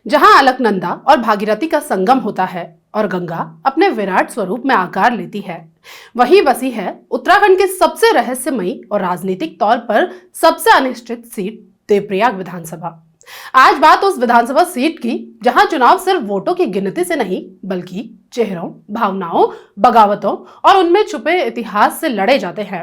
जहां अलकनंदा और भागीरथी का संगम होता है और गंगा अपने विराट स्वरूप में आकार लेती है, वहीं बसी है उत्तराखंड की सबसे रहस्यमयी और राजनीतिक तौर पर सबसे अनिश्चित सीट देवप्रयाग विधानसभा। आज बात उस विधानसभा सीट की जहां चुनाव सिर्फ वोटों की गिनती से नहीं बल्कि चेहरों, भावनाओं, बगावतों और उनमें छुपे इतिहास से लड़े जाते हैं।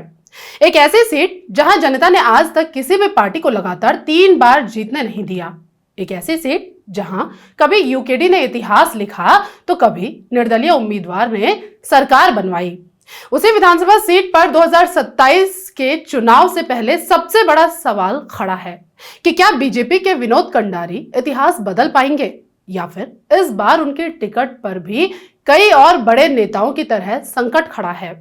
एक ऐसी सीट जहां जनता ने आज तक किसी भी पार्टी को लगातार 3 बार जीतने नहीं दिया। एक ऐसी सीट जहां कभी यूकेडी ने इतिहास लिखा तो कभी निर्दलीय उम्मीदवार ने सरकार बनवाई। उसी विधानसभा सीट पर 2027 के चुनाव से पहले सबसे बड़ा सवाल खड़ा है कि क्या बीजेपी के विनोद कंडारी इतिहास बदल पाएंगे या फिर इस बार उनके टिकट पर भी कई और बड़े नेताओं की तरह संकट खड़ा है।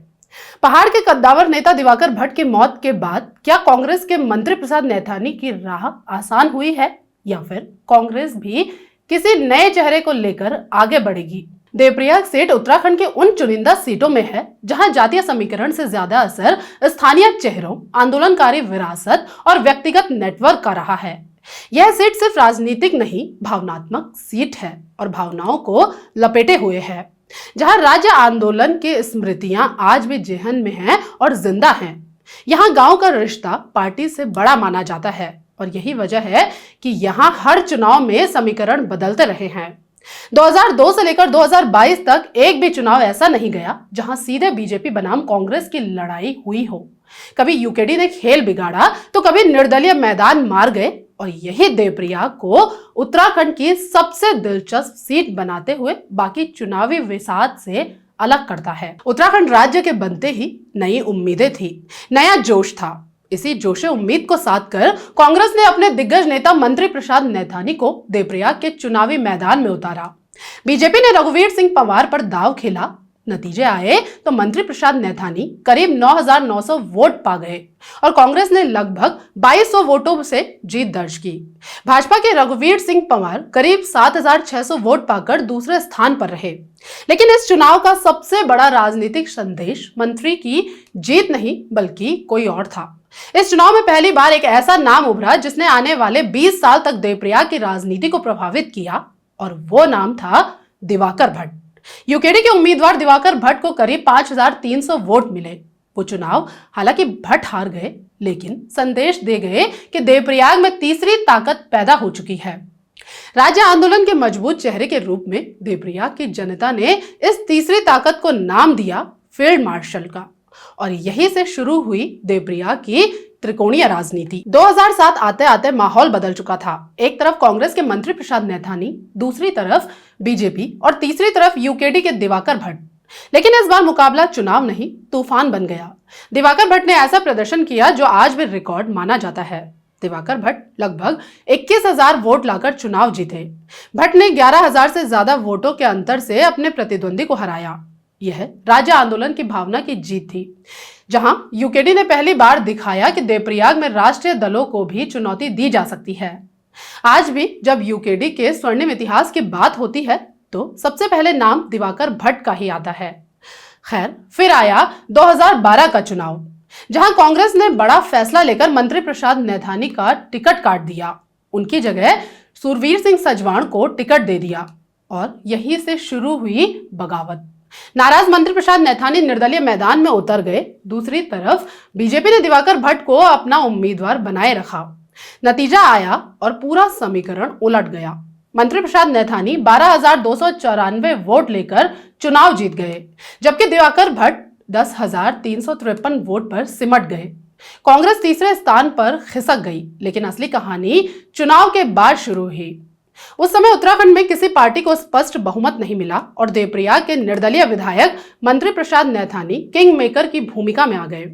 पहाड़ के कद्दावर नेता दिवाकर भट्ट की मौत के बाद क्या कांग्रेस के मंत्री प्रसाद नैथानी की राह आसान हुई है या फिर कांग्रेस भी किसी नए चेहरे को लेकर आगे बढ़ेगी। देवप्रयाग सीट उत्तराखंड के उन चुनिंदा सीटों में है जहां जातीय समीकरण से ज्यादा असर स्थानीय चेहरों, आंदोलनकारी विरासत और व्यक्तिगत नेटवर्क का रहा है। यह सीट सिर्फ राजनीतिक नहीं, भावनात्मक सीट है और भावनाओं को लपेटे हुए है। जहां राज्य आंदोलन की स्मृतियां आज भी जेहन में हैं और जिंदा हैं। यहां गांव का रिश्ता पार्टी से बड़ा माना जाता है और यही वजह है कि यहां हर चुनाव में समीकरण बदलते रहे हैं। 2002 से लेकर 2022 तक एक भी चुनाव ऐसा नहीं गया जहां सीधे बीजेपी बनाम कांग्रेस की लड़ाई हुई हो। कभी यूकेडी ने खेल बिगाड़ा तो कभी निर्दलीय मैदान मार गए और यही देवप्रयाग को उत्तराखंड की सबसे दिलचस्प सीट बनाते हुए बाकी चुनावी विसात से अलग करता है। उत्तराखंड राज्य के बनते ही नई उम्मीदें थी, नया जोश था। इसी जोशे उम्मीद को साथ कर कांग्रेस ने अपने दिग्गज नेता मंत्री प्रसाद नैथानी को देवप्रयाग के चुनावी मैदान में उतारा। बीजेपी ने रघुवीर सिंह पंवार पर दांव खेला। नतीजे आए तो मंत्री प्रसाद नैथानी करीब 9,900 वोट पा गए और कांग्रेस ने लगभग 2,200 वोटों से जीत दर्ज की। भाजपा के रघुवीर सिंह पंवार करीब 7,600 वोट पाकर दूसरे स्थान पर रहे। लेकिन इस चुनाव का सबसे बड़ा राजनीतिक संदेश मंत्री की जीत नहीं बल्कि कोई और था। इस चुनाव में पहली बार एक ऐसा नाम उभरा जिसने आने वाले 20 साल तक देवप्रयाग की राजनीति को प्रभावित किया और वो नाम था दिवाकर भट्ट। यूकेडी के उम्मीदवार दिवाकर भट्ट को करीब 5,300 वोट मिले। वो चुनाव हालांकि भट्ट हार गए लेकिन संदेश दे गए कि देवप्रयाग में तीसरी ताकत पैदा हो चुकी है। राज्य आंदोलन के मजबूत चेहरे के रूप में देवप्रयाग की जनता ने इस तीसरी ताकत को नाम दिया फील्ड मार्शल का और यहीं से शुरू हुई देवप्रयाग की त्रिकोणीय राजनीति। 2007 आते आते माहौल बदल चुका था। एक तरफ कांग्रेस के मंत्री प्रसाद नैथानी, दूसरी तरफ बीजेपी और तीसरी तरफ यूकेडी के दिवाकर भट्ट। लेकिन इस बार मुकाबला चुनाव नहीं, तूफान बन गया। दिवाकर भट्ट ने ऐसा प्रदर्शन किया जो आज भी रिकॉर्ड माना जाता है। दिवाकर भट्ट लगभग 21,000 वोट लाकर चुनाव जीते। भट्ट ने 11,000 से ज्यादा वोटों के अंतर से अपने प्रतिद्वंदी को हराया। यह राज्य आंदोलन की भावना की जीत थी, जहां यूकेडी ने पहली बार दिखाया कि देवप्रयाग में राष्ट्रीय दलों को भी चुनौती दी जा सकती है। आज भी जब यूकेडी के स्वर्णिम इतिहास की बात होती है तो सबसे पहले नाम दिवाकर भट्ट का ही आता है। खैर, फिर आया 2012 का चुनाव, जहां कांग्रेस ने बड़ा फैसला लेकर मंत्री प्रसाद नैथानी का टिकट काट दिया। उनकी जगह सुरवीर सिंह सजवाण को टिकट दे दिया और यहीं से शुरू हुई बगावत। नाराज मंत्री प्रसाद नैथानी निर्दलीय मैदान में उतर गए। दूसरी तरफ बीजेपी ने दिवाकर भट्ट को अपना उम्मीदवार बनाए रखा। नतीजा आया और पूरा समीकरण उलट गया। मंत्री प्रसाद नैथानी 12,294 वोट लेकर चुनाव जीत गए, जबकि दिवाकर भट्ट 10,353 वोट पर सिमट गए। कांग्रेस तीसरे स्थान पर खिसक गई, लेकिन असली कहानी चुनाव के बाद शुरू हुई। उस समय उत्तराखंड में किसी पार्टी को स्पष्ट बहुमत नहीं मिला और देवप्रयाग के निर्दलीय विधायक मंत्री प्रसाद नैथानी किंग मेकर की भूमिका में आ गए।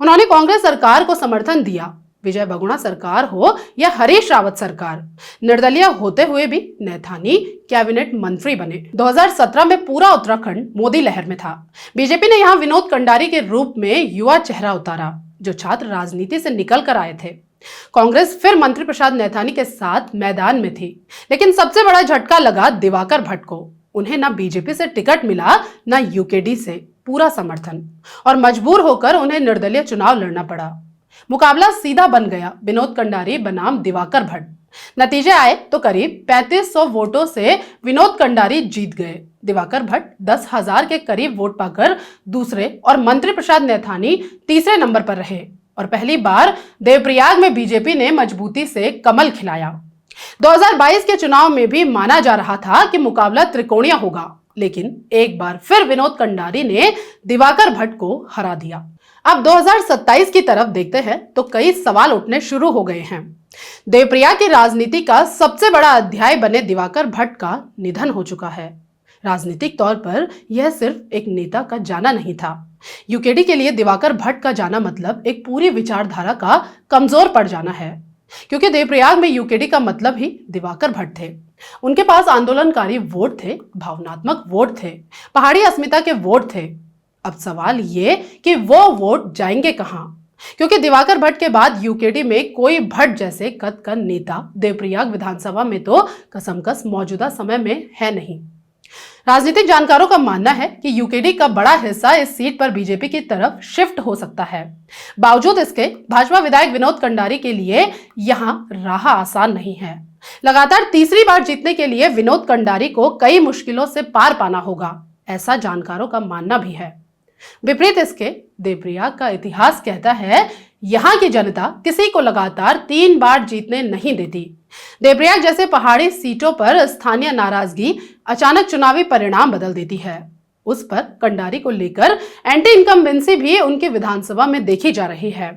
उन्होंने कांग्रेस सरकार को समर्थन दिया, विजय बहुगुणा सरकार हो या हरीश रावत सरकार। निर्दलीय होते हुए भी नैथानी कैबिनेट मंत्री बने। 2017 में पूरा उत्तराखंड मोदी लहर में था। बीजेपी ने यहाँ विनोद कंडारी के रूप में युवा चेहरा उतारा जो छात्र राजनीति से निकल कर आए थे। कांग्रेस फिर मंत्री प्रसाद नैथानी के साथ मैदान में थी, लेकिन सबसे बड़ा झटका लगा दिवाकर भट्ट को। उन्हें ना बीजेपी से टिकट मिला, ना यूकेडी से पूरा समर्थन और मजबूर होकर उन्हें निर्दलीय चुनाव लड़ना पड़ा। मुकाबला सीधा बन गया, विनोद कंडारी बनाम दिवाकर भट्ट। नतीजे आए तो करीब 3500 वोटों से विनोद कंडारी जीत गए। दिवाकर भट्ट 10,000 के करीब वोट पाकर दूसरे और मंत्री प्रसाद नैथानी तीसरे नंबर पर रहे और पहली बार देवप्रयाग में बीजेपी ने मजबूती से कमल खिलाया। 2022 के चुनाव में भी माना जा रहा था कि मुकाबला त्रिकोणीय होगा, लेकिन एक बार फिर विनोद कंडारी ने दिवाकर भट्ट को हरा दिया। अब 2027 की तरफ देखते हैं तो कई सवाल उठने शुरू हो गए हैं। देवप्रयाग की राजनीति का सबसे बड़ा अध्याय बने दिवाकर भट्ट का निधन हो चुका है। राजनीतिक तौर पर यह सिर्फ एक नेता का जाना नहीं था। यूकेडी के लिए दिवाकर भट्ट का जाना मतलब एक पूरी विचारधारा का कमजोर पड़ जाना है, क्योंकि देवप्रयाग में यूकेडी का मतलब ही दिवाकर भट्ट थे। उनके पास आंदोलनकारी वोट थे, भावनात्मक वोट थे, पहाड़ी अस्मिता के वोट थे। अब सवाल ये कि वो वोट जाएंगे कहां, क्योंकि दिवाकर भट्ट के बाद यूकेडी में कोई भट्ट जैसे कद का नेता देवप्रयाग विधानसभा में तो कसमकस मौजूदा समय में है नहीं। राजनीतिक जानकारों का मानना है कि यूकेडी का बड़ा हिस्सा इस सीट पर बीजेपी की तरफ शिफ्ट हो सकता है। बावजूद इसके भाजपा विधायक विनोद कंडारी के लिए यहां राह आसान नहीं है। लगातार तीसरी बार जीतने के लिए विनोद कंडारी को कई मुश्किलों से पार पाना होगा, ऐसा जानकारों का मानना भी है। विपरीत इसके देवप्रयाग का इतिहास कहता है यहां की जनता किसी को लगातार 3 बार जीतने नहीं देती। देवप्रयाग जैसे पहाड़ी सीटों पर स्थानीय नाराजगी अचानक चुनावी परिणाम बदल देती है। उस पर कंडारी को लेकर एंटी इनकम्बेंसी भी उनकी विधानसभा में देखी जा रही है।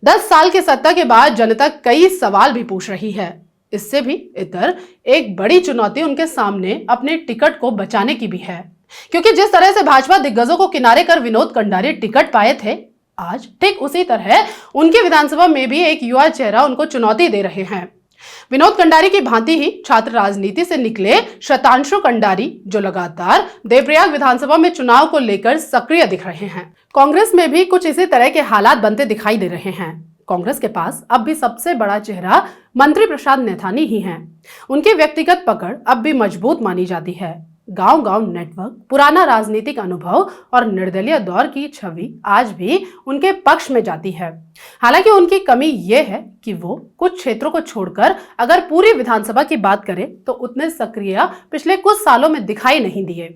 10 साल की सत्ता के बाद जनता कई सवाल भी पूछ रही है। इससे भी इतर एक बड़ी चुनौती उनके सामने अपने टिकट को बचाने की भी है, क्योंकि जिस तरह से भाजपा दिग्गजों को किनारे कर विनोद कंडारी टिकट पाए थे, आज ठीक उसी तरह उनकी विधानसभा में भी एक युवा चेहरा उनको चुनौती दे रहे हैं। विनोद कंडारी की भांति ही छात्र राजनीति से निकले शतांशु कंडारी, जो लगातार देवप्रयाग विधानसभा में चुनाव को लेकर सक्रिय दिख रहे हैं। कांग्रेस में भी कुछ इसी तरह के हालात बनते दिखाई दे रहे हैं। कांग्रेस के पास अब भी सबसे बड़ा चेहरा मंत्री प्रसाद नैथानी ही हैं। उनकी व्यक्तिगत पकड़ अब भी मजबूत मानी जाती है। गांव-गांव नेटवर्क, पुराना राजनीतिक अनुभव और निर्दलीय दौर की छवि आज भी उनके पक्ष में जाती है। हालांकि उनकी कमी यह है कि वो कुछ क्षेत्रों को छोड़कर अगर पूरी विधानसभा की बात करें तो उतने सक्रिय पिछले कुछ सालों में दिखाई नहीं दिए।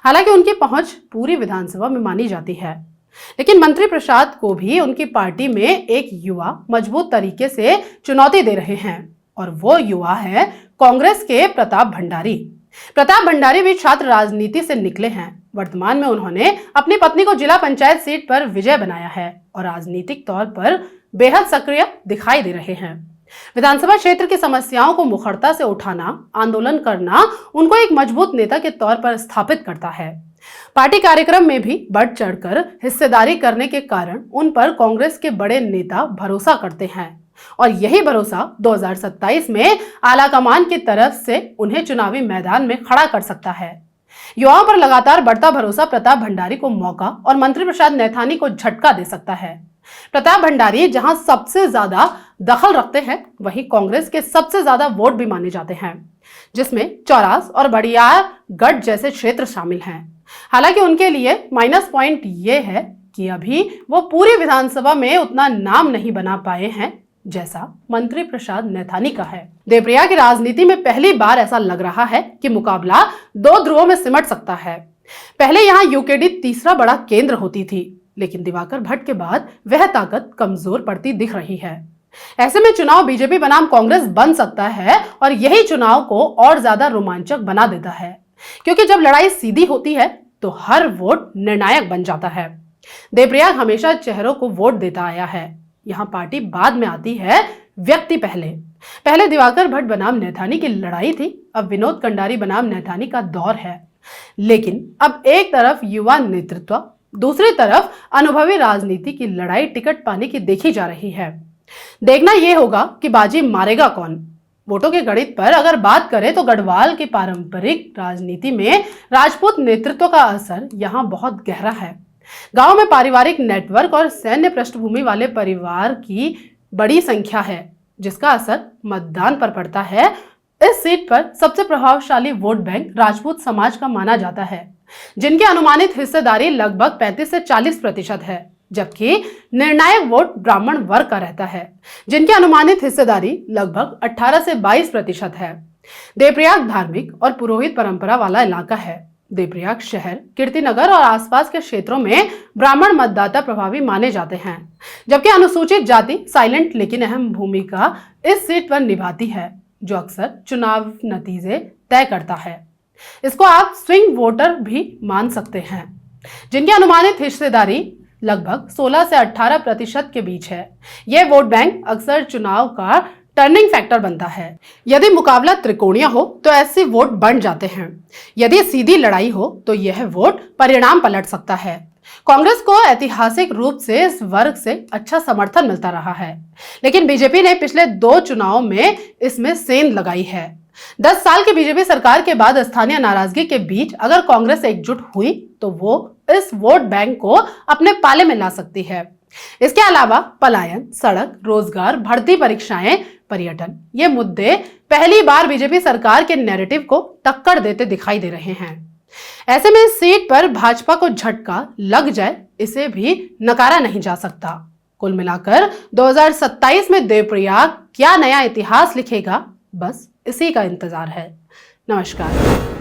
हालांकि उनकी पहुंच पूरी विधानसभा में मानी जाती है, लेकिन मंत्री प्रसाद को भी उनकी पार्टी में एक युवा मजबूत तरीके से चुनौती दे रहे हैं, और वो युवा है कांग्रेस के प्रताप भंडारी। प्रताप भंडारी भी छात्र राजनीति से निकले हैं। वर्तमान में उन्होंने अपनी पत्नी को जिला पंचायत सीट पर विजय बनाया है और राजनीतिक तौर पर बेहद सक्रिय दिखाई दे रहे हैं। विधानसभा क्षेत्र की समस्याओं को मुखरता से उठाना, आंदोलन करना उनको एक मजबूत नेता के तौर पर स्थापित करता है। पार्टी कार्यक्रम में भी बढ़ चढ़कर हिस्सेदारी करने के कारण उन पर कांग्रेस के बड़े नेता भरोसा करते हैं, और यही भरोसा 2027 में आलाकमान की तरफ से उन्हें चुनावी मैदान में खड़ा कर सकता है। युवाओं पर लगातार बढ़ता भरोसा प्रताप भंडारी को मौका और मंत्री प्रसाद नैथानी को झटका दे सकता है। प्रताप भंडारी जहां सबसे ज्यादा दखल रखते हैं, वहीं कांग्रेस के सबसे ज्यादा वोट भी माने जाते हैं, जिसमें चौरास और बड़ियार गढ़ जैसे क्षेत्र शामिल हैं। हालांकि उनके लिए माइनस पॉइंट ये है कि अभी वो पूरी विधानसभा में उतना नाम नहीं बना पाए हैं जैसा मंत्री प्रसाद नैथानी का है। देवप्रयाग की राजनीति में पहली बार ऐसा लग रहा है कि मुकाबला 2 ध्रुवों में सिमट सकता है। पहले यहां यूकेडी तीसरा बड़ा केंद्र होती थी, लेकिन दिवाकर भट्ट के बाद वह ताकत कमजोर पड़ती दिख रही है। ऐसे में चुनाव बीजेपी बनाम कांग्रेस बन सकता है, और यही चुनाव को और ज्यादा रोमांचक बना देता है, क्योंकि जब लड़ाई सीधी होती है तो हर वोट निर्णायक बन जाता है। देवप्रयाग हमेशा चेहरों को वोट देता आया है। यहाँ पार्टी बाद में आती है, व्यक्ति पहले दिवाकर भट्ट बनाम नैथानी की लड़ाई थी, अब विनोद कंडारी बनाम नैथानी का दौर है। लेकिन अब एक तरफ युवा नेतृत्व, दूसरी तरफ अनुभवी राजनीति की लड़ाई टिकट पाने की देखी जा रही है। देखना यह होगा कि बाजी मारेगा कौन। वोटों के गणित पर अगर बात करें तो गढ़वाल की पारंपरिक राजनीति में राजपूत नेतृत्व का असर यहाँ बहुत गहरा है। गांव में पारिवारिक नेटवर्क और सैन्य पृष्ठभूमि वाले परिवार की बड़ी संख्या है, जिसका असर मतदान पर पड़ता है। इस सीट पर सबसे प्रभावशाली वोट बैंक राजपूत समाज का माना जाता है, जिनकी अनुमानित हिस्सेदारी लगभग 35 से 40% है। जबकि निर्णायक वोट ब्राह्मण वर्ग का रहता है, जिनकी अनुमानित हिस्सेदारी लगभग 18 से 22% है। देवप्रयाग धार्मिक और पुरोहित परंपरा वाला इलाका है। देवप्रयाग शहर, कीर्तिनगर और आसपास के क्षेत्रों में ब्राह्मण मतदाता प्रभावी माने जाते हैं, जबकि अनुसूचित जाति साइलेंट लेकिन अहम भूमिका इस सीट पर निभाती है, जो अक्सर चुनाव नतीजे तय करता है। इसको आप स्विंग वोटर भी मान सकते हैं, जिनकी अनुमानित हिस्सेदारी लगभग 16 से 18% के बीच है। यह वोट बैंक अक्सर चुनाव का टर्निंग फैक्टर बनता है। यदि मुकाबला त्रिकोणीय हो तो ऐसे वोट बढ़ जाते हैं। यदि सीधी लड़ाई हो तो यह वोट परिणाम पलट सकता है। कांग्रेस को ऐतिहासिक रूप से इस वर्ग से अच्छा समर्थन मिलता रहा है, लेकिन बीजेपी ने पिछले 2 चुनावों में इसमें सेंध लगाई है। 10 साल की बीजेपी सरकार के बाद स्थानीय नाराजगी के बीच अगर कांग्रेस एकजुट हुई तो वो इस वोट बैंक को अपने पाले में ला सकती है। इसके अलावा पलायन, सड़क, रोजगार, भर्ती परीक्षाएं, पर्यटन, ये मुद्दे पहली बार बीजेपी सरकार के नैरेटिव को टक्कर देते दिखाई दे रहे हैं। ऐसे में इस सीट पर भाजपा को झटका लग जाए, इसे भी नकारा नहीं जा सकता। कुल मिलाकर 2027 में देवप्रयाग क्या नया इतिहास लिखेगा, बस इसी का इंतजार है। नमस्कार।